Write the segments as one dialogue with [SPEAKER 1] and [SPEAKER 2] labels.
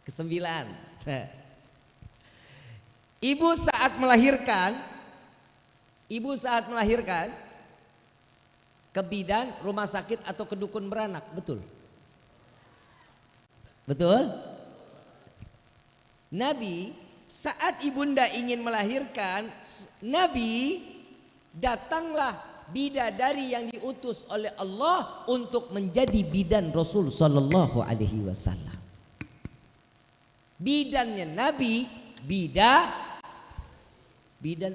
[SPEAKER 1] Kesembilan. Ibu saat melahirkan ke bidan, rumah sakit atau ke dukun beranak, betul? Betul? Nabi saat ibunda ingin melahirkan, Nabi datanglah bidadari yang diutus oleh Allah untuk menjadi bidan Rasul sallallahu alaihi wasallam. Bidannya Nabi, bidan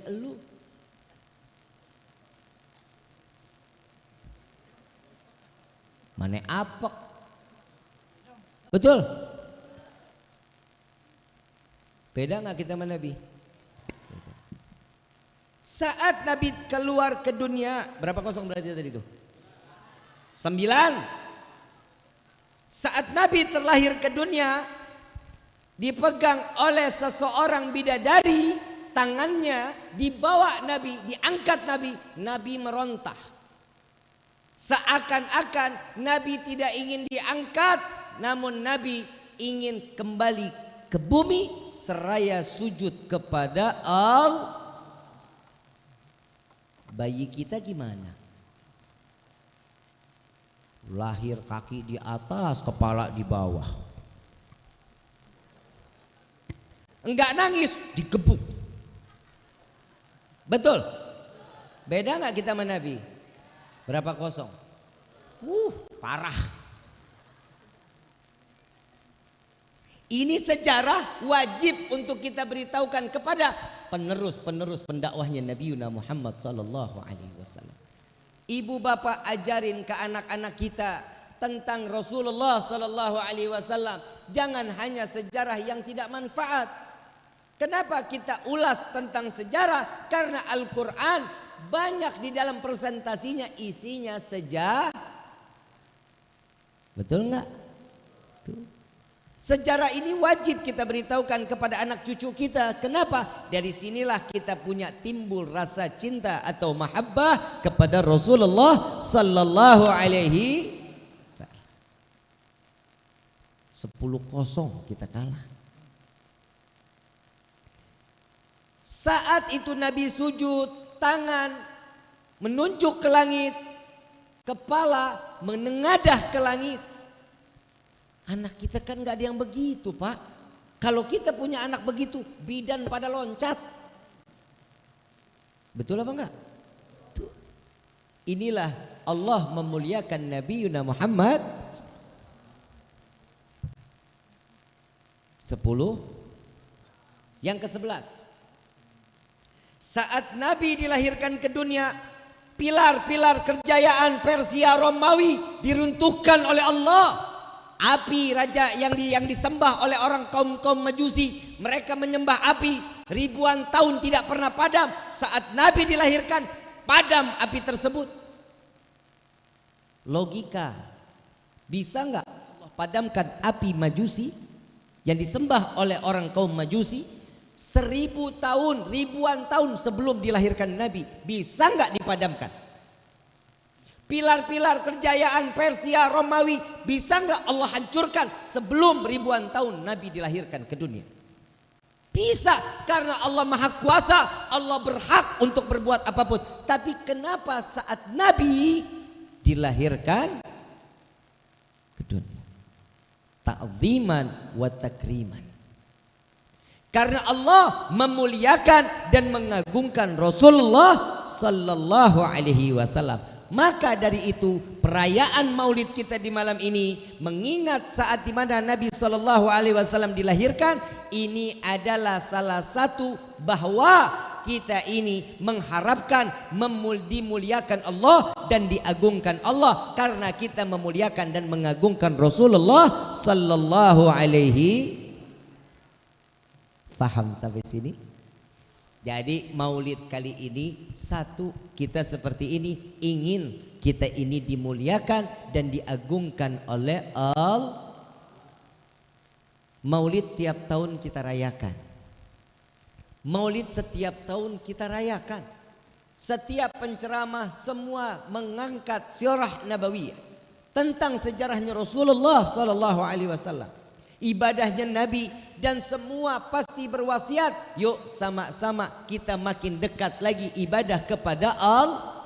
[SPEAKER 1] elu. Mana apek? Betul? Beda nggak kita sama Nabi? Saat Nabi keluar ke dunia, berapa kosong berarti tadi itu? 9. Saat Nabi terlahir ke dunia, dipegang oleh seseorang bidadari, tangannya dibawa Nabi, diangkat Nabi, Nabi merontah. Seakan-akan Nabi tidak ingin diangkat, namun Nabi ingin kembali ke bumi seraya sujud kepada Allah. Bayi kita gimana? Lahir kaki di atas, kepala di bawah. Enggak nangis, digebuk. Betul? Beda nggak kita sama Nabi? Berapa kosong? Parah. Ini sejarah wajib untuk kita beritahukan kepada penerus pendakwahnya Nabi Muhammad sallallahu alaihi wasallam. Ibu bapak ajarin ke anak-anak kita tentang Rasulullah sallallahu alaihi wasallam. Jangan hanya sejarah yang tidak manfaat. Kenapa kita ulas tentang sejarah? Karena Al-Quran banyak di dalam presentasinya isinya sejarah. Betul nggak? Sejarah ini wajib kita beritahukan kepada anak cucu kita. Kenapa? Dari sinilah kita punya timbul rasa cinta atau mahabbah kepada Rasulullah sallallahu alaihi wasallam. 10-0 kita kalah. Saat itu Nabi sujud, tangan menunjuk ke langit, kepala menengadah ke langit. Anak kita kan gak ada yang begitu, Pak. Kalau kita punya anak begitu, bidan pada loncat. Betul apa enggak? Tuh. Inilah Allah memuliakan Nabi Muhammad. 10. Yang ke-11. Saat Nabi dilahirkan ke dunia, pilar-pilar kejayaan Persia Romawi diruntuhkan oleh Allah. Api raja yang disembah oleh orang kaum Majusi, mereka menyembah api ribuan tahun tidak pernah padam. Saat Nabi dilahirkan, padam api tersebut. Logika, bisa nggak Allah padamkan api Majusi yang disembah oleh orang kaum Majusi 1000 tahun, ribuan tahun sebelum dilahirkan Nabi? Bisa nggak dipadamkan? Pilar-pilar kejayaan Persia Romawi bisa nggak Allah hancurkan sebelum ribuan tahun Nabi dilahirkan ke dunia? Bisa, karena Allah Maha Kuasa, Allah berhak untuk berbuat apapun. Tapi kenapa saat Nabi dilahirkan ke dunia? Ta'ziman wa takriman. Karena Allah memuliakan dan mengagungkan Rasulullah sallallahu alaihi wasallam. Maka dari itu perayaan Maulid kita di malam ini mengingat saat di mana Nabi sallallahu alaihi wasallam dilahirkan. Ini adalah salah satu bahwa kita ini mengharapkan dimuliakan Allah dan diagungkan Allah karena kita memuliakan dan mengagungkan Rasulullah sallallahu alaihi. Paham sampai sini? Jadi Maulid kali ini satu, kita seperti ini ingin kita ini dimuliakan dan diagungkan oleh Allah. Maulid tiap tahun kita rayakan. Maulid setiap tahun kita rayakan. Setiap penceramah semua mengangkat sirah nabawiyah tentang sejarahnya Rasulullah sallallahu alaihi wasallam. ibadahnya Nabi, dan semua pasti berwasiat, yuk sama-sama kita makin dekat lagi ibadah kepada Allah.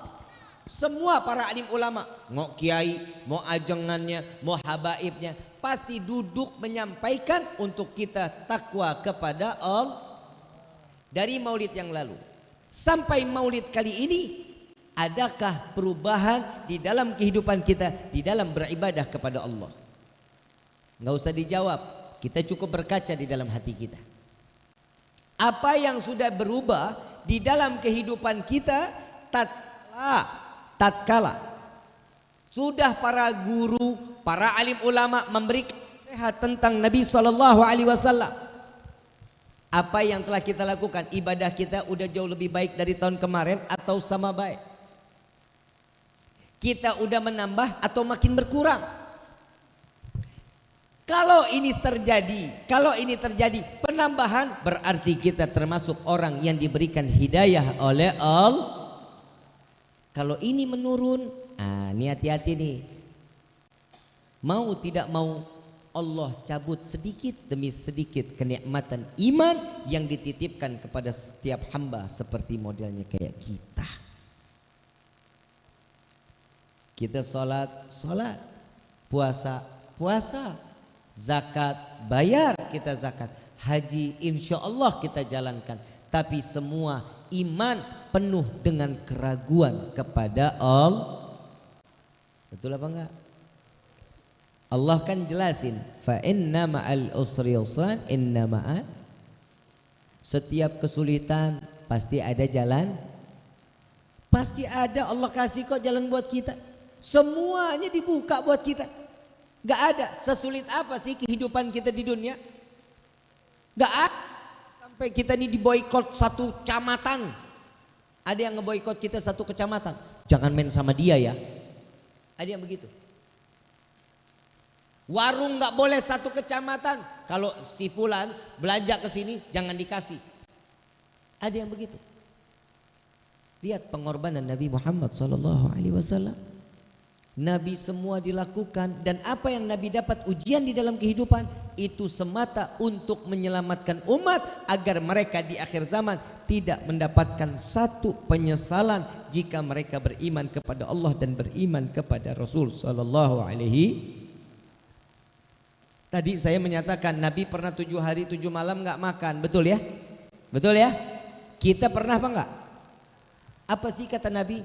[SPEAKER 1] Semua para alim ulama, mau kiai, mau ajengannya, mau habaibnya, pasti duduk menyampaikan untuk kita takwa kepada Allah. Dari maulid yang lalu sampai maulid kali ini, adakah perubahan di dalam kehidupan kita di dalam beribadah kepada Allah? Nggak usah dijawab, kita cukup berkaca di dalam hati kita. Apa yang sudah berubah di dalam kehidupan kita tatkala sudah para guru, para alim ulama memberikan nasihat tentang Nabi SAW. Apa yang telah kita lakukan? Ibadah kita udah jauh lebih baik dari tahun kemarin atau sama baik? Kita udah menambah atau makin berkurang? Kalau ini terjadi penambahan, berarti kita termasuk orang yang diberikan hidayah oleh Allah. Kalau ini menurun, ini hati-hati nih. Mau tidak mau Allah cabut sedikit demi sedikit kenikmatan iman yang dititipkan kepada setiap hamba seperti modelnya kayak kita. Kita sholat, puasa, zakat, bayar kita zakat, haji insya Allah kita jalankan. Tapi semua iman penuh dengan keraguan kepada Allah. Betul apa enggak? Allah kan jelasin, fa inna ma'al usri yusran, inna ma'al. Setiap kesulitan pasti ada jalan. Pasti ada, Allah kasih kok jalan buat kita. Semuanya dibuka buat kita. Gak ada sesulit apa sih kehidupan kita di dunia? Gak ada. Sampai kita ini diboikot satu kecamatan. Ada yang ngeboikot kita satu kecamatan. Jangan main sama dia ya. Ada yang begitu. Warung nggak boleh satu kecamatan. Kalau si fulan belanja ke sini jangan dikasih. Ada yang begitu. Lihat pengorbanan Nabi Muhammad SAW. Nabi semua dilakukan, dan apa yang Nabi dapat ujian di dalam kehidupan itu semata untuk menyelamatkan umat agar mereka di akhir zaman tidak mendapatkan satu penyesalan jika mereka beriman kepada Allah dan beriman kepada Rasul sallallahu alaihi. Tadi saya menyatakan Nabi pernah 7 hari 7 malam nggak makan, betul ya? Betul ya? Kita pernah apa enggak? Apa sih kata Nabi?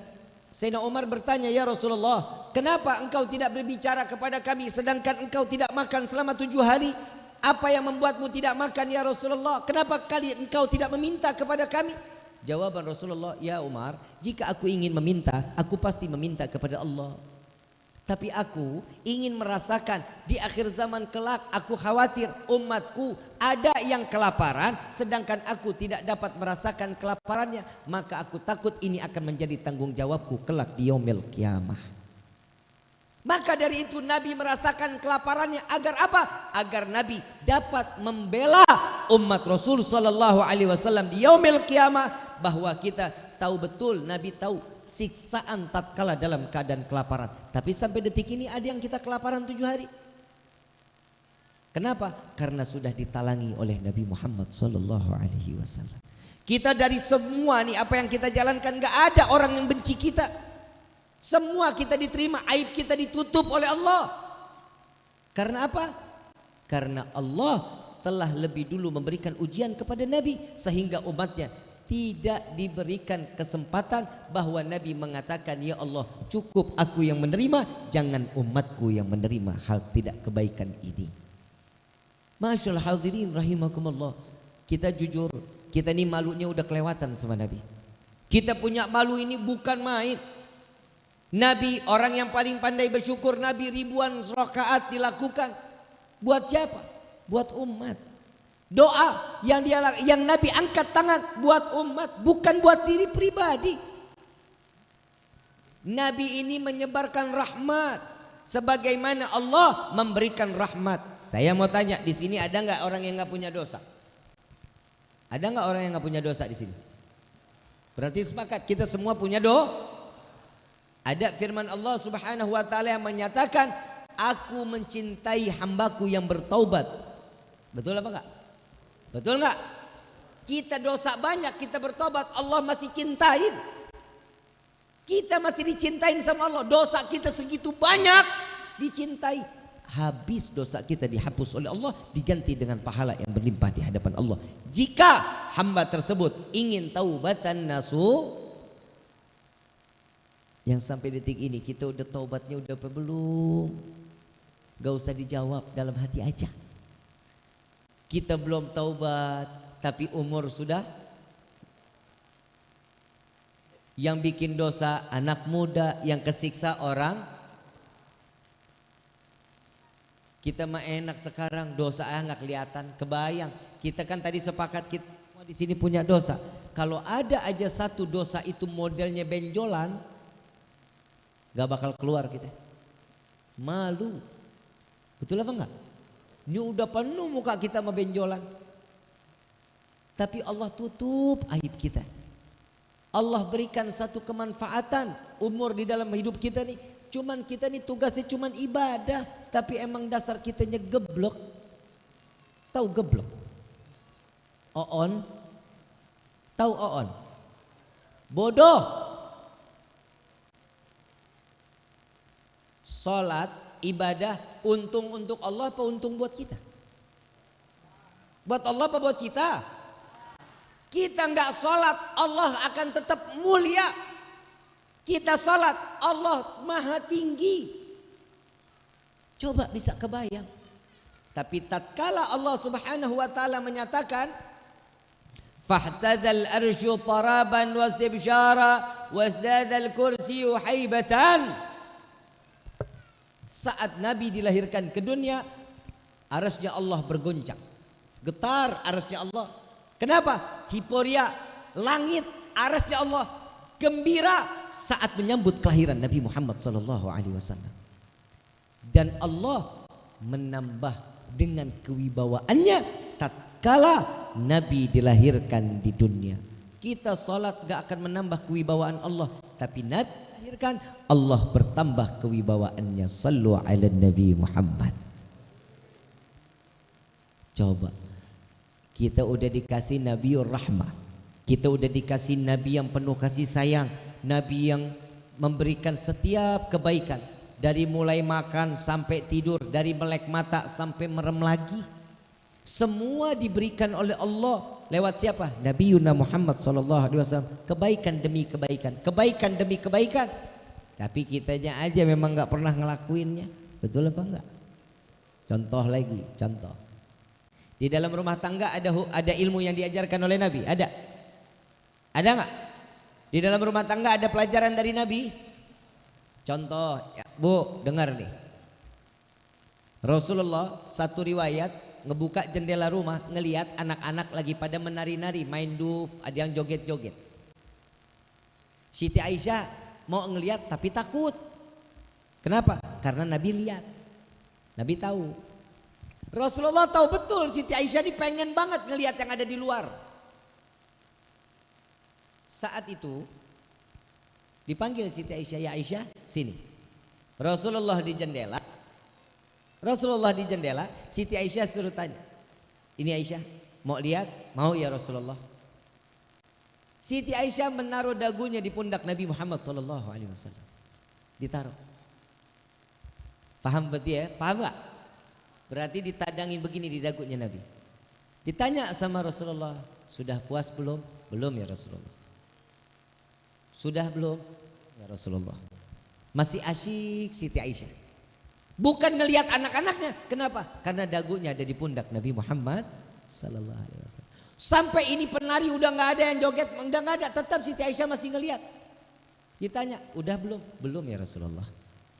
[SPEAKER 1] Sayyidina Umar bertanya, ya Rasulullah, kenapa engkau tidak berbicara kepada kami sedangkan engkau tidak makan selama 7 hari? Apa yang membuatmu tidak makan ya Rasulullah? Kenapa engkau tidak meminta kepada kami? Jawaban Rasulullah, ya Umar, jika aku ingin meminta, aku pasti meminta kepada Allah. Tapi aku ingin merasakan di akhir zaman kelak, aku khawatir umatku ada yang kelaparan sedangkan aku tidak dapat merasakan kelaparannya. Maka aku takut ini akan menjadi tanggung jawabku kelak di yaumil qiyamah. Maka dari itu Nabi merasakan kelaparannya agar apa? Agar Nabi dapat membela umat Rasul sallallahu alaihi wasallam di yaumil qiyamah, bahwa kita tahu betul, Nabi tahu siksaan tatkala dalam keadaan kelaparan. Tapi sampai detik ini ada yang kita kelaparan 7 hari. Kenapa? Karena sudah ditalangi oleh Nabi Muhammad sallallahu alaihi wasallam. Kita dari semua nih apa yang kita jalankan, gak ada orang yang benci kita. Semua kita diterima, aib kita ditutup oleh Allah. Karena apa? Karena Allah telah lebih dulu memberikan ujian kepada Nabi sehingga umatnya tidak diberikan kesempatan, bahwa Nabi mengatakan, ya Allah cukup aku yang menerima, jangan umatku yang menerima hal tidak kebaikan ini. Masyaallah hadirin rahimakumullah. Kita jujur, kita ini malunya udah kelewatan sama Nabi. Kita punya malu ini bukan main. Nabi orang yang paling pandai bersyukur. Nabi ribuan rakaat dilakukan. Buat siapa? Buat umat. Doa yang Nabi angkat tangan buat umat, bukan buat diri pribadi. Nabi ini menyebarkan rahmat sebagaimana Allah memberikan rahmat. Saya mau tanya, di sini ada nggak orang yang nggak punya dosa? Ada nggak orang yang nggak punya dosa di sini? Berarti sepakat kita semua punya dosa. Ada firman Allah Subhanahu wa taala yang menyatakan, aku mencintai hambaku yang bertaubat Betul apa enggak? Betul enggak? Kita dosa banyak, kita bertobat, Allah masih cintain. Kita masih dicintain sama Allah. Dosa kita segitu banyak dicintai. Habis dosa kita dihapus oleh Allah, diganti dengan pahala yang berlimpah di hadapan Allah. Jika hamba tersebut ingin taubatan nasuh, yang sampai detik ini kita udah taubatnya udah apa belum? Gak usah dijawab, dalam hati aja. Kita belum taubat, tapi umur sudah. Yang bikin dosa anak muda, yang kesiksa orang. Kita mah enak sekarang, dosa nggak kelihatan, kebayang. Kita kan tadi sepakat kita semua di sini punya dosa. Kalau ada aja satu dosa itu modelnya benjolan, gak bakal keluar kita. Malu. Betul apa enggak? Ini udah penuh muka kita sama benjolan. Tapi Allah tutup aib kita. Allah berikan satu kemanfaatan umur di dalam hidup kita nih. Cuman kita nih tugasnya cuman ibadah, tapi emang dasar kitanya geblok. Tahu geblok? Oon? Tahu oon? Bodoh. Salat, ibadah, untung untuk Allah apa untung buat kita? Buat Allah apa buat kita? Kita nggak sholat, Allah akan tetap mulia. Kita sholat, Allah maha tinggi. Coba bisa kebayang. Tapi tatkala Allah subhanahu wa ta'ala menyatakan, fahtadzal arsyu taraban wasdibsyara wasdadzal kursiyu haibatan. Saat Nabi dilahirkan ke dunia, arasnya Allah bergoncang. Getar arasnya Allah. Kenapa? Hiporia, langit, arasnya Allah gembira saat menyambut kelahiran Nabi Muhammad SAW. Dan Allah menambah dengan kewibawaannya tatkala Nabi dilahirkan di dunia. Kita sholat gak akan menambah kewibawaan Allah, tapi Nabi dilahirkan, Allah bertambah kewibawaannya. Sallu ala Nabi Muhammad. Coba, kita udah dikasih Nabiur Rahmah, kita udah dikasih Nabi yang penuh kasih sayang, Nabi yang memberikan setiap kebaikan, dari mulai makan sampai tidur, dari melek mata sampai merem lagi, semua diberikan oleh Allah lewat siapa? Nabi Yuna Muhammad SAW. Kebaikan demi kebaikan, kebaikan demi kebaikan. Tapi kitanya aja memang nggak pernah ngelakuinnya. Betul apa enggak? Contoh lagi, contoh. Di dalam rumah tangga ada ilmu yang diajarkan oleh Nabi? Ada? Ada nggak? Di dalam rumah tangga ada pelajaran dari Nabi? Contoh, ya, Bu, dengar nih. Rasulullah satu riwayat ngebuka jendela rumah, ngelihat anak-anak lagi pada menari-nari, main duf, ada yang joget-joget. Siti Aisyah mau ngelihat tapi takut. Kenapa? Karena Nabi lihat, Nabi tahu. Rasulullah tahu betul Siti Aisyah ini pengen banget ngelihat yang ada di luar. Saat itu dipanggil Siti Aisyah, ya Aisyah sini. Rasulullah di jendela. Rasulullah di jendela, Siti Aisyah suruh tanya, ini Aisyah mau lihat? Mau ya Rasulullah. Siti Aisyah menaruh dagunya di pundak Nabi Muhammad SAW. Ditaruh. Paham berarti ya? Paham gak? Berarti ditadangin begini di dagunya Nabi. Ditanya sama Rasulullah, sudah puas belum? Belum ya Rasulullah. Sudah belum? Ya Rasulullah. Masih asyik Siti Aisyah. Bukan ngelihat anak-anaknya. Kenapa? Karena dagunya ada di pundak Nabi Muhammad SAW. Sampai ini penari udah nggak ada yang joget, udah nggak ada. Tetap Siti Aisyah masih ngelihat. Ditanya, udah belum? Belum ya Rasulullah.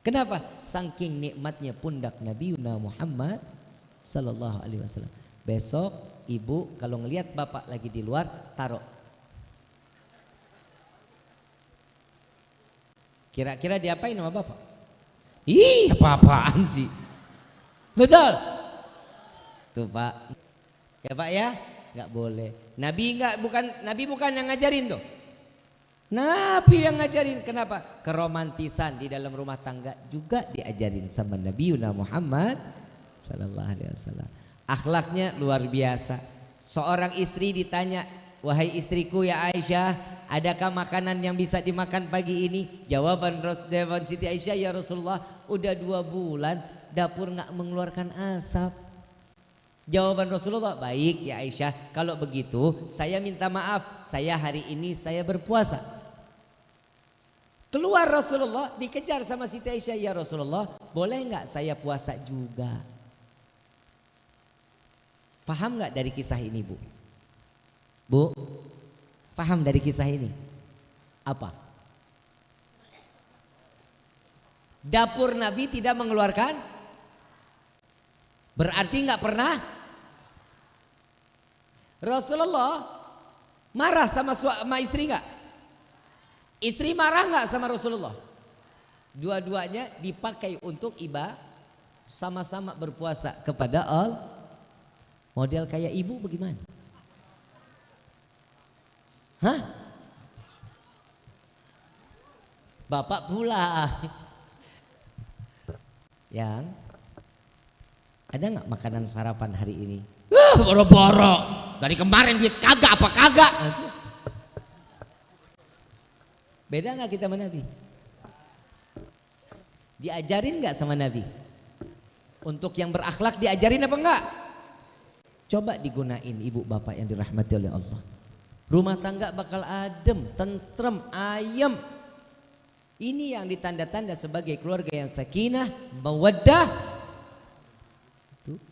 [SPEAKER 1] Kenapa? Saking nikmatnya pundak Nabi Muhammad sallallahu alaihi wasallam. Besok ibu kalau ngelihat bapak lagi di luar, taruh. Kira-kira diapain sama bapak? Ih, apa-apaan sih? Betul? Tuh Pak. Ya Pak ya? Nggak boleh. Nabi bukan yang ngajarin tuh. Nabi yang ngajarin. Kenapa? Keromantisan di dalam rumah tangga juga diajarin sama Nabi Muhammad sallallahu alaihi wasallam. Akhlaknya luar biasa. Seorang istri ditanya, wahai istriku ya Aisyah, adakah makanan yang bisa dimakan pagi ini? Jawaban Siti Aisyah, ya Rasulullah, udah 2 bulan dapur nggak mengeluarkan asap. Jawaban Rasulullah, baik ya Aisyah, kalau begitu saya minta maaf, saya hari ini saya berpuasa. Keluar Rasulullah, dikejar sama Siti Aisyah, ya Rasulullah, boleh nggak saya puasa juga? Paham nggak dari kisah ini, Bu? Bu, paham dari kisah ini? Apa? Dapur Nabi tidak mengeluarkan, berarti nggak pernah. Rasulullah marah sama istri nggak? Istri marah nggak sama Rasulullah? Dua-duanya dipakai untuk ibadah, sama-sama berpuasa kepada Allah. Model kayak ibu bagaimana? Hah? Bapak pulang. Yang ada nggak makanan sarapan hari ini? Boro-boro. Dari kemarin dia kagak apa kagak. Beda nggak kita sama Nabi? Diajarin nggak sama Nabi? Untuk yang berakhlak diajarin apa enggak? Coba digunain ibu bapak yang dirahmati oleh Allah. Rumah tangga bakal adem, tentrem, ayem. Ini yang ditanda-tanda sebagai keluarga yang sakinah, mawaddah. Tuh.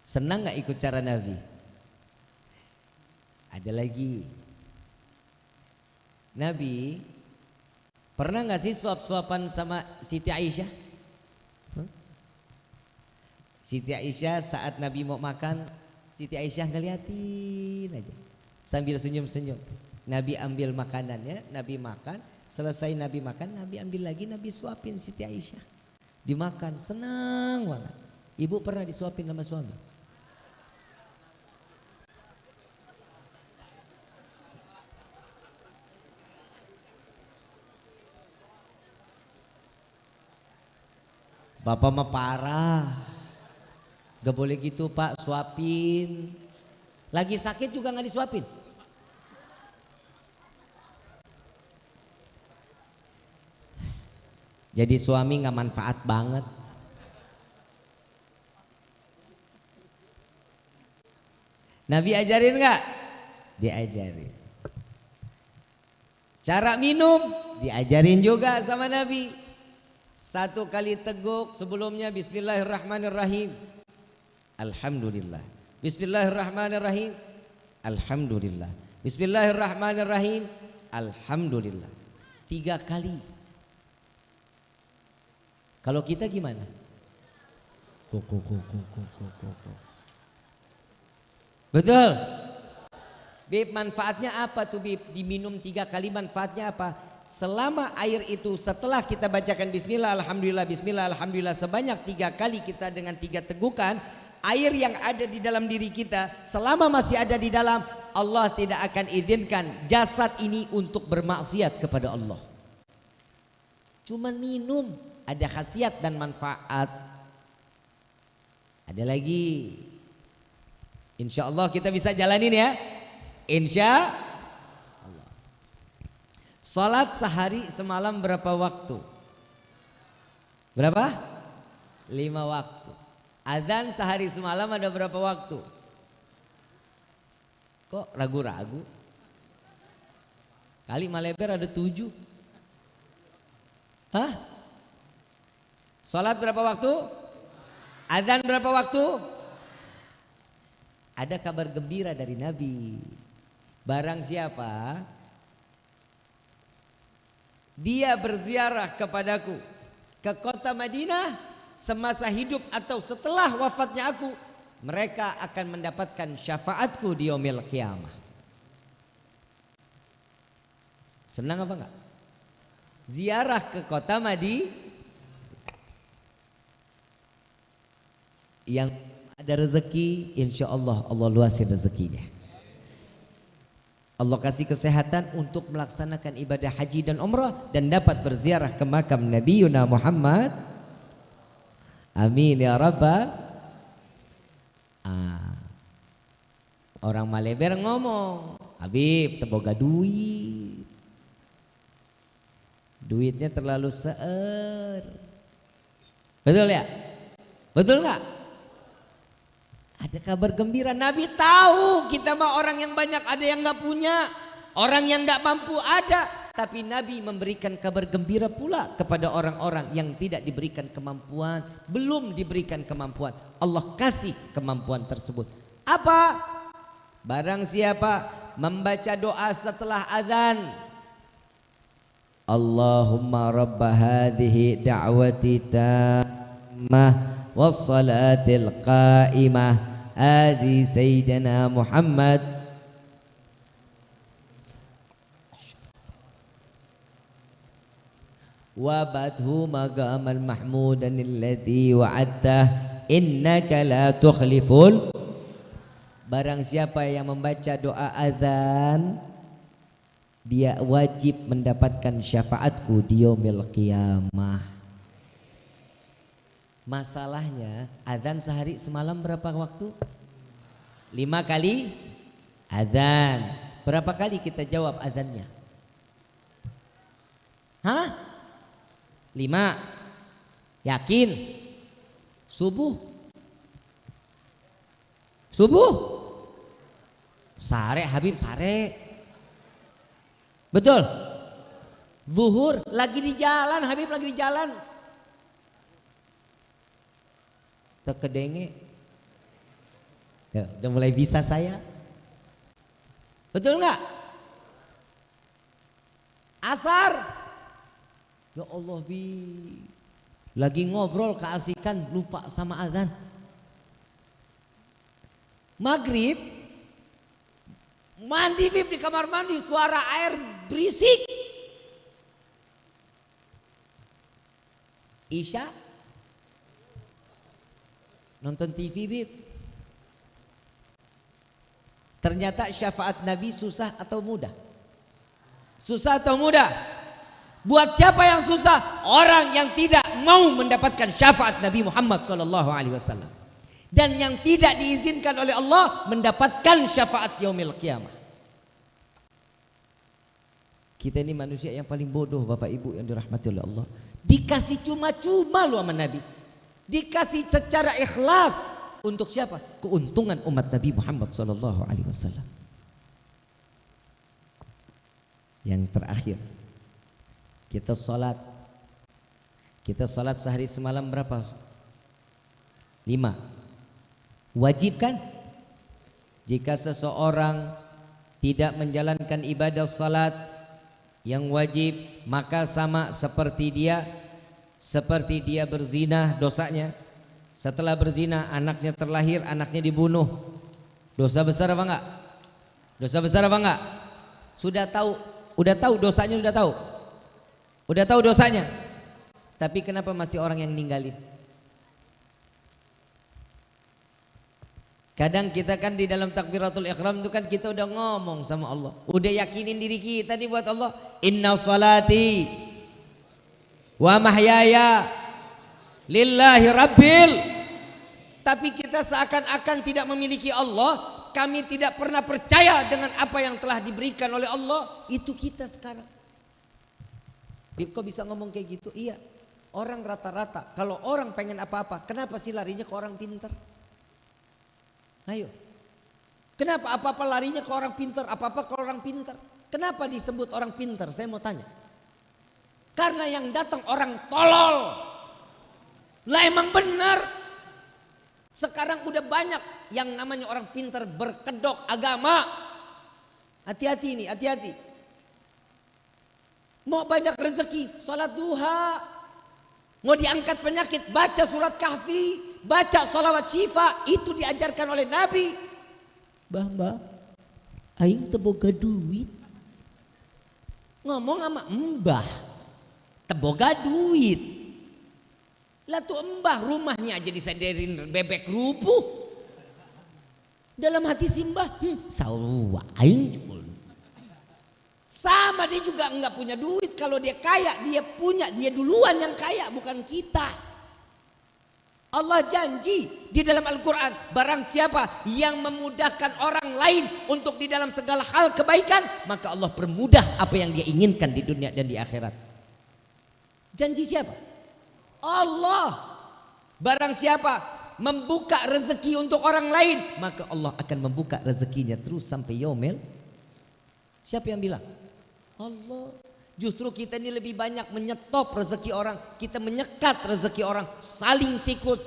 [SPEAKER 1] Senang gak ikut cara Nabi? Ada lagi. Nabi pernah gak sih suap-suapan sama Siti Aisyah? Siti Aisyah saat Nabi mau makan, Siti Aisyah ngeliatin aja sambil senyum-senyum. Nabi ambil makanannya, Nabi makan, selesai Nabi makan, Nabi ambil lagi, Nabi suapin Siti Aisyah. Dimakan, senang banget. Ibu pernah disuapin sama suami? Bapak mah parah. Gak boleh gitu Pak, suapin. Lagi sakit juga gak disuapin. Jadi suami gak manfaat banget. Nabi ajarin gak? Diajarin. Cara minum diajarin juga sama Nabi. 1 kali teguk sebelumnya bismillahirrahmanirrahim. Alhamdulillah. Bismillahirrahmanirrahim. Alhamdulillah. Bismillahirrahmanirrahim. Alhamdulillah. 3 kali. Kalau kita gimana? Betul. Bib, manfaatnya apa tuh Bib? Diminum 3 kali manfaatnya apa? Selama air itu setelah kita bacakan bismillah, alhamdulillah, bismillah, alhamdulillah sebanyak 3 kali kita dengan 3 tegukan, air yang ada di dalam diri kita selama masih ada di dalam, Allah tidak akan izinkan jasad ini untuk bermaksiat kepada Allah. Cuman minum, ada khasiat dan manfaat. Ada lagi, insya Allah kita bisa jalanin ya. Insya Allah. Salat sehari semalam berapa waktu? Berapa? 5 waktu. Adzan sehari semalam ada berapa waktu? Kok ragu-ragu? Kali Maleber ada 7. Hah? Salat berapa waktu? Adzan berapa waktu? Ada kabar gembira dari Nabi. Barang siapa dia berziarah kepadaku ke kota Madinah semasa hidup atau setelah wafatnya aku, mereka akan mendapatkan syafaatku di yaumil qiyamah. Senang apa enggak? Ziarah ke kota Madinah. Yang ada rezeki, insya Allah Allah luasin rezekinya. Allah kasih kesehatan untuk melaksanakan ibadah haji dan umrah dan dapat berziarah ke makam Nabi Muhammad. Amin ya rabbal. Orang Maleber ngomong, Habib teboga duit, duitnya terlalu seer. Betul ya? Betul nggak? Ada kabar gembira. Nabi tahu kita mah orang yang banyak ada yang nggak punya, orang yang nggak mampu ada. Tapi Nabi memberikan kabar gembira pula kepada orang-orang yang tidak diberikan kemampuan, belum diberikan kemampuan. Allah kasih kemampuan tersebut. Apa? Barang siapa membaca doa setelah azan, Allahumma rabba hadhihi da'wati tammah wassalatil qa'imah adi sayyidina Muhammad wabadhu maqamal mahmudan alladhi wa'adtah innaka la tukhliful. Barang siapa yang membaca doa azan, dia wajib mendapatkan syafaatku di yaumil qiyamah. Masalahnya azan sehari semalam berapa waktu? 5 kali azan. Berapa kali kita jawab azannya? Hah? 5. Yakin? Subuh? Subuh? Sare Habib sare. Betul? Zuhur lagi di jalan, Habib lagi di jalan. Terkedenge. Ya, udah mulai bisa saya. Betul nggak? Asar. Ya Allah bi. Lagi ngobrol keasikan lupa sama azan. Maghrib mandi Bib di kamar mandi, suara air berisik. Isya nonton TV Bib. Ternyata syafaat Nabi susah atau mudah? Susah atau mudah? Buat siapa yang susah? Orang yang tidak mau mendapatkan syafaat Nabi Muhammad SAW. Dan yang tidak diizinkan oleh Allah mendapatkan syafaat yaumil qiyamah. Kita ini manusia yang paling bodoh Bapak Ibu yang dirahmati oleh Allah. Dikasih cuma-cuma loh sama Nabi. Dikasih secara ikhlas. Untuk siapa? Keuntungan umat Nabi Muhammad SAW. Yang terakhir, kita sholat. Kita sholat sehari semalam berapa? 5. Wajib kan? Jika seseorang tidak menjalankan ibadah salat yang wajib, maka sama seperti dia berzina dosanya. Setelah berzina anaknya terlahir, anaknya dibunuh. Dosa besar apa enggak? Dosa besar apa enggak? Udah tahu dosanya, Udah tahu dosanya. Tapi kenapa masih orang yang ninggalin? Kadang kita kan di dalam takbiratul ihram itu kan kita udah ngomong sama Allah, udah yakinin diri kita nih buat Allah, inna salati wa mahyaya lillahi rabbil. Tapi kita seakan-akan tidak memiliki Allah, kami tidak pernah percaya dengan apa yang telah diberikan oleh Allah. Itu kita sekarang. Kok bisa ngomong kayak gitu? Iya, orang rata-rata kalau orang pengen apa-apa, kenapa sih larinya ke orang pintar? Ayo, kenapa apa-apa larinya ke orang pintar, apa-apa ke orang pintar? Kenapa disebut orang pintar? Saya mau tanya. Karena yang datang orang tolol. Lah emang benar. Sekarang udah banyak yang namanya orang pintar berkedok agama. Hati-hati nih, hati-hati. Mau banyak rezeki, sholat duha. Mau diangkat penyakit, baca surat kahfi. Baca salawat syifa, itu diajarkan oleh Nabi. Mbah, aing teboga duit. Ngomong sama mbah, teboga duit. Lah tuh mbah rumahnya aja disederin bebek rubuh. Dalam hati si mbah, sawa aing jebul. Sama dia juga enggak punya duit. Kalau dia kaya, dia punya, dia duluan yang kaya, bukan kita. Allah janji di dalam Al-Quran, barang siapa yang memudahkan orang lain untuk di dalam segala hal kebaikan, maka Allah permudah apa yang dia inginkan di dunia dan di akhirat. Janji siapa? Allah. Barang siapa membuka rezeki untuk orang lain, maka Allah akan membuka rezekinya terus sampai yaumil. Siapa yang bilang? Allah. Justru kita ini lebih banyak menyetop rezeki orang, kita menyekat rezeki orang, saling sikut,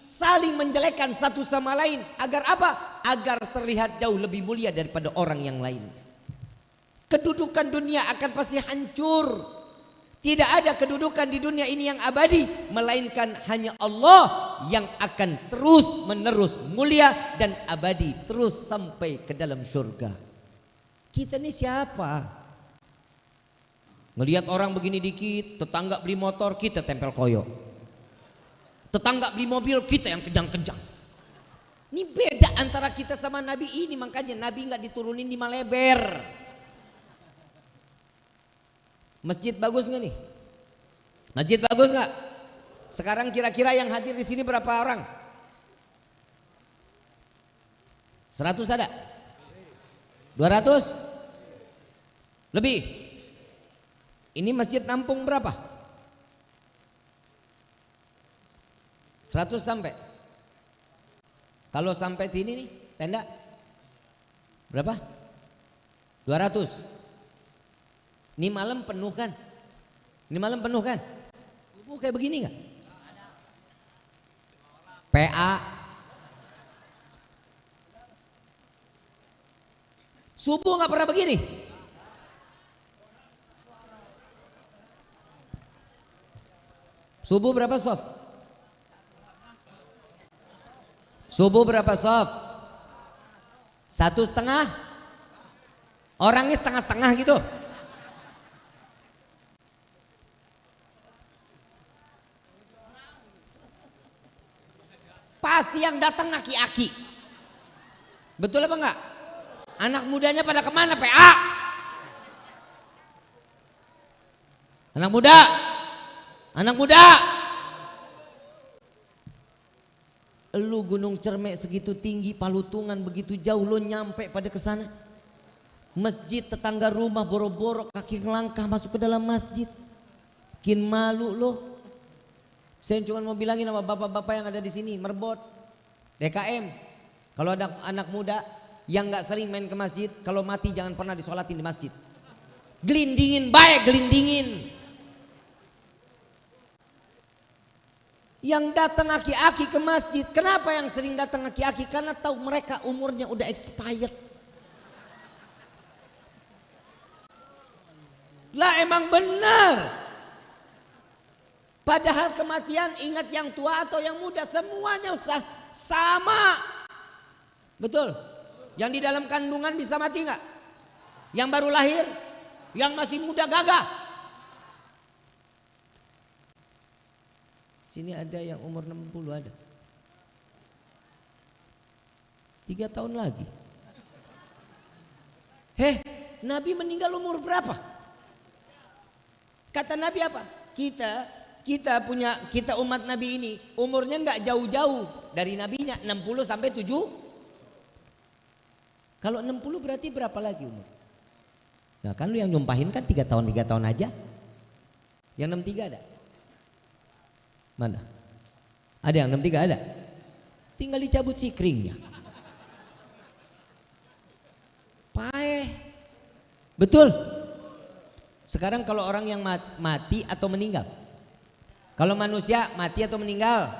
[SPEAKER 1] saling menjelekkan satu sama lain. Agar apa? Agar terlihat jauh lebih mulia daripada orang yang lain. Kedudukan dunia akan pasti hancur. Tidak ada kedudukan di dunia ini yang abadi, melainkan hanya Allah yang akan terus menerus mulia dan abadi terus sampai ke dalam surga. Kita ini siapa? Ngelihat orang begini dikit, tetangga beli motor, kita tempel koyo. Tetangga beli mobil, kita yang kejang-kejang. Ini beda antara kita sama Nabi ini, makanya Nabi nggak diturunin di Maleber. Masjid bagus nggak nih? Masjid bagus nggak? Sekarang kira-kira yang hadir di sini berapa orang? 100 ada? 200? Lebih? Ini masjid nampung berapa? 100 sampai. Kalau sampai sini nih tenda berapa? 200. Ini malam penuh kan? Ini malam penuh kan? Subuh kayak begini nggak? PA. Subuh nggak pernah begini. Subuh berapa soft? Subuh berapa soft? 1,5? Orangnya setengah-setengah gitu. Pasti yang datang aki-aki. Betul apa enggak? Anak mudanya pada kemana? PA. Anak muda. Anak muda, lu Gunung Cermek segitu tinggi, Palutungan begitu jauh, lu nyampe pada kesana. Masjid tetangga rumah boro-boro kaki ngelangkah masuk ke dalam masjid. Bikin malu lo. Saya cuma mau bilangin sama bapak-bapak yang ada di sini, Merbot, DKM. Kalau ada anak muda yang nggak sering main ke masjid, kalau mati jangan pernah disolatin di masjid. Gelindingin baik, gelindingin. Yang datang aki-aki ke masjid, kenapa yang sering datang aki-aki? Karena tahu mereka umurnya udah expired. Lah emang benar. Padahal kematian, ingat yang tua atau yang muda, semuanya sama. Betul? Yang di dalam kandungan bisa mati nggak? Yang baru lahir? Yang masih muda gagah? Sini ada yang umur 60 ada. 3 tahun lagi. Nabi meninggal umur berapa? Kata Nabi apa? Kita umat Nabi ini umurnya nggak jauh-jauh dari nabinya, 60 sampai 7. Kalau 60 berarti berapa lagi umur? Nah kan lu yang nyumpahin kan 3 tahun aja. Yang 63 ada? Mana? Ada yang 63 ada? Tinggal dicabut sikringnya. Paeh. Betul. Sekarang kalau orang yang mati atau meninggal? Kalau manusia mati atau meninggal?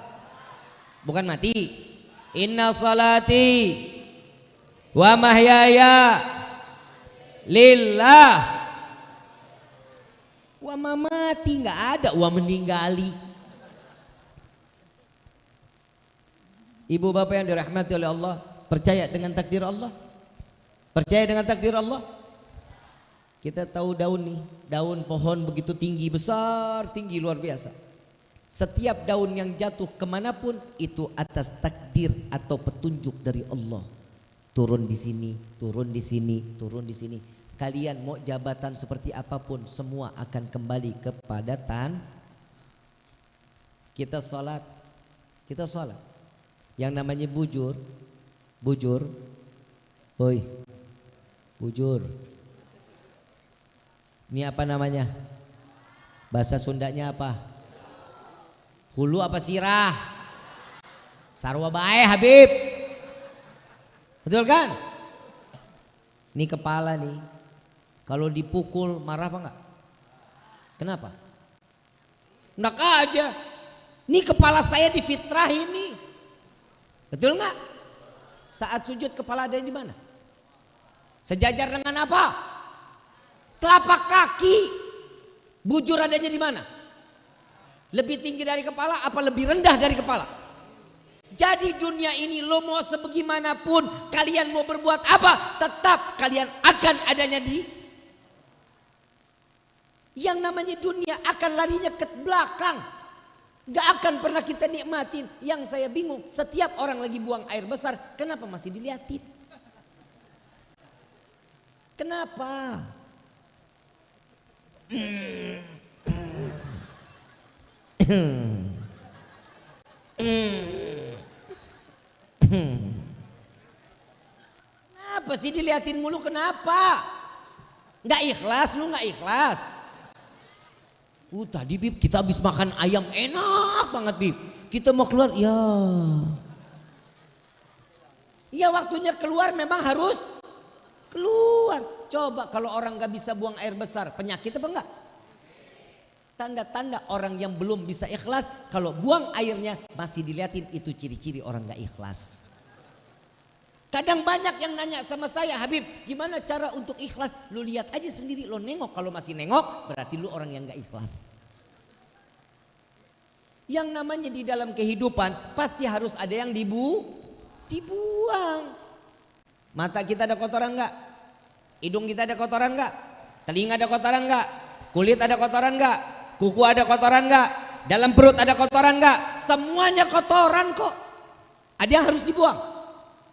[SPEAKER 1] Bukan mati. Inna salati wa mahyaya lillah. Wa mati nggak ada, wa meninggali. Ibu bapak yang dirahmati oleh Allah, percaya dengan takdir Allah? Percaya dengan takdir Allah? Kita tahu daun nih, daun pohon begitu tinggi, besar, tinggi luar biasa. Setiap daun yang jatuh kemanapun itu atas takdir atau petunjuk dari Allah. Turun di sini, turun di sini, turun di sini. Kalian mau jabatan seperti apapun, semua akan kembali kepada Kita sholat, Kita sholat. Yang namanya bujur, woi, bujur. Ini apa namanya? Bahasa Sundanya apa? Hulu apa sirah? Sarwa bae Habib. Betul kan? Ini kepala nih. Kalau dipukul marah apa enggak? Kenapa? Enak aja. Ini kepala saya difitrah ini. Betul enggak? Saat sujud kepala ada di mana? Sejajar dengan apa? Telapak kaki. Bujur adanya di mana? Lebih tinggi dari kepala apa lebih rendah dari kepala? Jadi dunia ini lo mau sebagaimanapun kalian mau berbuat apa, tetap kalian akan adanya di yang namanya dunia akan larinya ke belakang. Gak akan pernah kita nikmatin. Yang saya bingung, setiap orang lagi buang air besar, kenapa masih diliatin? Kenapa? Kenapa sih diliatin mulu, kenapa? Gak ikhlas, lu gak ikhlas. Tadi Bib kita habis makan ayam enak banget Bib. Kita mau keluar ya. Ya waktunya keluar memang harus keluar. Coba kalau orang gak bisa buang air besar, penyakit apa enggak? Tanda-tanda orang yang belum bisa ikhlas, kalau buang airnya masih diliatin, itu ciri-ciri orang gak ikhlas. Kadang banyak yang nanya sama saya, Habib gimana cara untuk ikhlas? Lu lihat aja sendiri, lo nengok. Kalau masih nengok berarti lu orang yang gak ikhlas. Yang namanya di dalam kehidupan pasti harus ada yang dibuang. Mata kita ada kotoran gak? Hidung kita ada kotoran gak? Telinga ada kotoran gak? Kulit ada kotoran gak? Kuku ada kotoran gak? Dalam perut ada kotoran gak? Semuanya kotoran kok. Ada yang harus dibuang.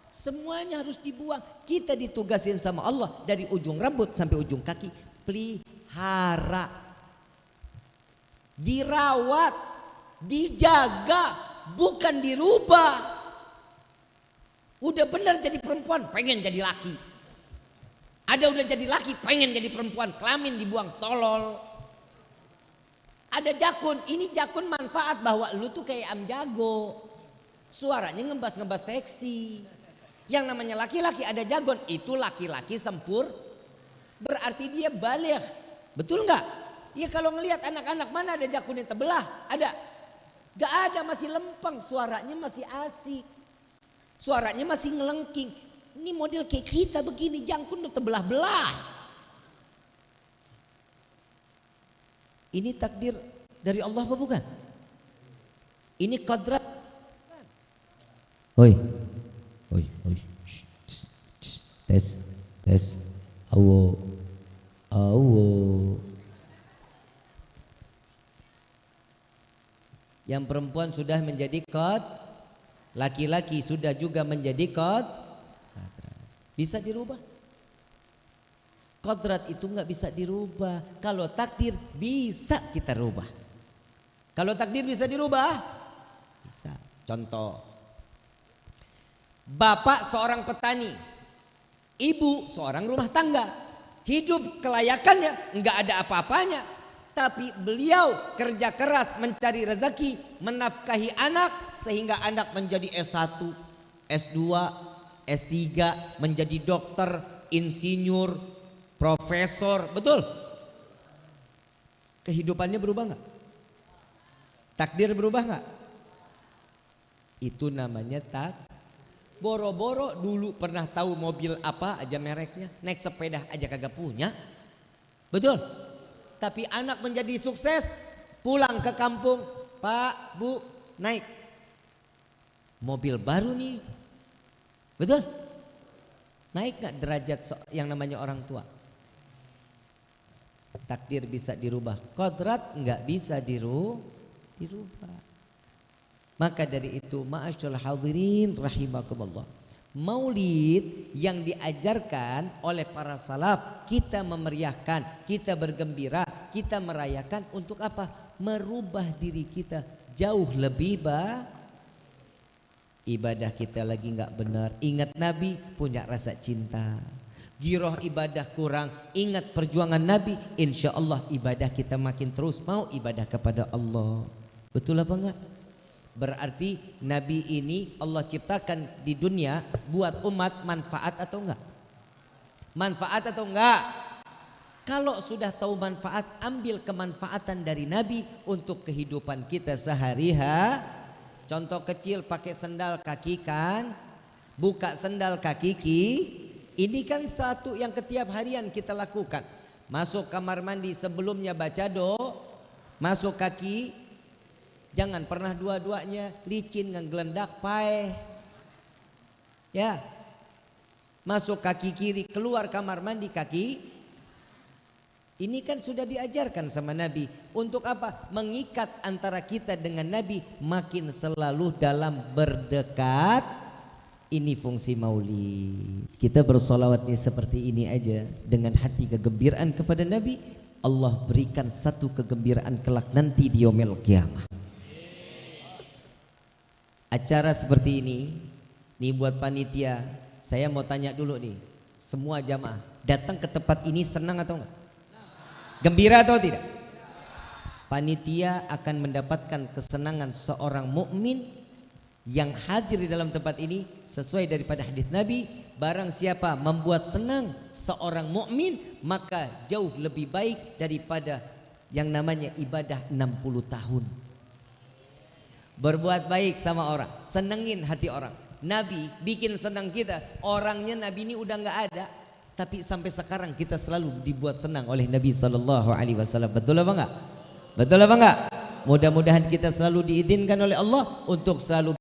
[SPEAKER 1] Semuanya harus dibuang. Kita ditugasin sama Allah dari ujung rambut sampai ujung kaki. Pelihara, dirawat, dijaga, bukan dirubah. Udah benar jadi perempuan, pengen jadi laki. Ada udah jadi laki, pengen jadi perempuan. Kelamin dibuang, tolol. Ada jakun, ini jakun manfaat bahwa lu tuh kayak am jago. Suaranya ngebas-ngebas seksi. Yang namanya laki-laki ada jagon, itu laki-laki sempur. Berarti dia baligh. Betul nggak? Ya kalau ngelihat anak-anak mana ada jakun yang terbelah? Ada? Gak ada, masih lempeng, suaranya masih asik. Suaranya masih ngelengking. Ini model kayak kita begini, jakun udah terbelah-belah. Ini takdir dari Allah apa bukan? Ini kodrat. Oi. Tes. Awo. Yang perempuan sudah menjadi kod, laki-laki sudah juga menjadi kod. Bisa dirubah? Kodrat itu nggak bisa dirubah. Kalau takdir bisa kita rubah. Kalau takdir bisa dirubah, bisa. Contoh, bapak seorang petani, ibu seorang rumah tangga, hidup kelayakannya nggak ada apa-apanya, tapi beliau kerja keras mencari rezeki, menafkahi anak sehingga anak menjadi S1, S2, S3, menjadi dokter, insinyur, profesor, betul? Kehidupannya berubah nggak? Takdir berubah nggak? Itu namanya boro-boro dulu pernah tahu mobil apa aja mereknya, naik sepeda aja kagak punya, betul? Tapi anak menjadi sukses, pulang ke kampung, Pak, Bu, naik mobil baru nih, betul? Naik gak derajat yang namanya orang tua? Takdir bisa dirubah, kodrat gak bisa dirubah. Maka dari itu, ma'asyiral hadirin rahimakumullah, maulid yang diajarkan oleh para salaf, kita memeriahkan, kita bergembira, kita merayakan untuk apa? Merubah diri kita jauh lebih ibadah kita lagi nggak benar, ingat Nabi, punya rasa cinta. Giroh ibadah kurang, ingat perjuangan Nabi, insya Allah ibadah kita makin terus mau ibadah kepada Allah. Betul apa enggak? Berarti Nabi ini Allah ciptakan di dunia buat umat manfaat atau enggak? Manfaat atau enggak? Kalau sudah tahu manfaat, ambil kemanfaatan dari Nabi untuk kehidupan kita sehari-hari. Contoh kecil, pakai sendal kaki kan, buka sendal kaki ini kan satu yang ketiap harian kita lakukan. Masuk kamar mandi sebelumnya baca doa, masuk kaki, jangan pernah dua-duanya licin ngeglendak paeh. Ya, masuk kaki kiri, keluar kamar mandi kaki. Ini kan sudah diajarkan sama Nabi. Untuk apa? Mengikat antara kita dengan Nabi makin selalu dalam berdekat. Ini fungsi maulid. Kita bersolawatnya seperti ini aja, dengan hati kegembiraan kepada Nabi, Allah berikan satu kegembiraan kelak nanti di yaumil qiyamah. Acara seperti ini buat panitia. Saya mau tanya dulu nih, semua jamaah datang ke tempat ini senang atau enggak? Gembira atau tidak? Panitia akan mendapatkan kesenangan seorang mukmin yang hadir di dalam tempat ini sesuai daripada hadis Nabi. Barang siapa membuat senang seorang mukmin, maka jauh lebih baik daripada yang namanya ibadah 60 tahun. Berbuat baik sama orang, senengin hati orang. Nabi bikin senang kita. Orangnya Nabi ini udah nggak ada, tapi sampai sekarang kita selalu dibuat senang oleh Nabi SAW. Betul apa enggak? Betul apa enggak? Mudah-mudahan kita selalu diizinkan oleh Allah untuk selalu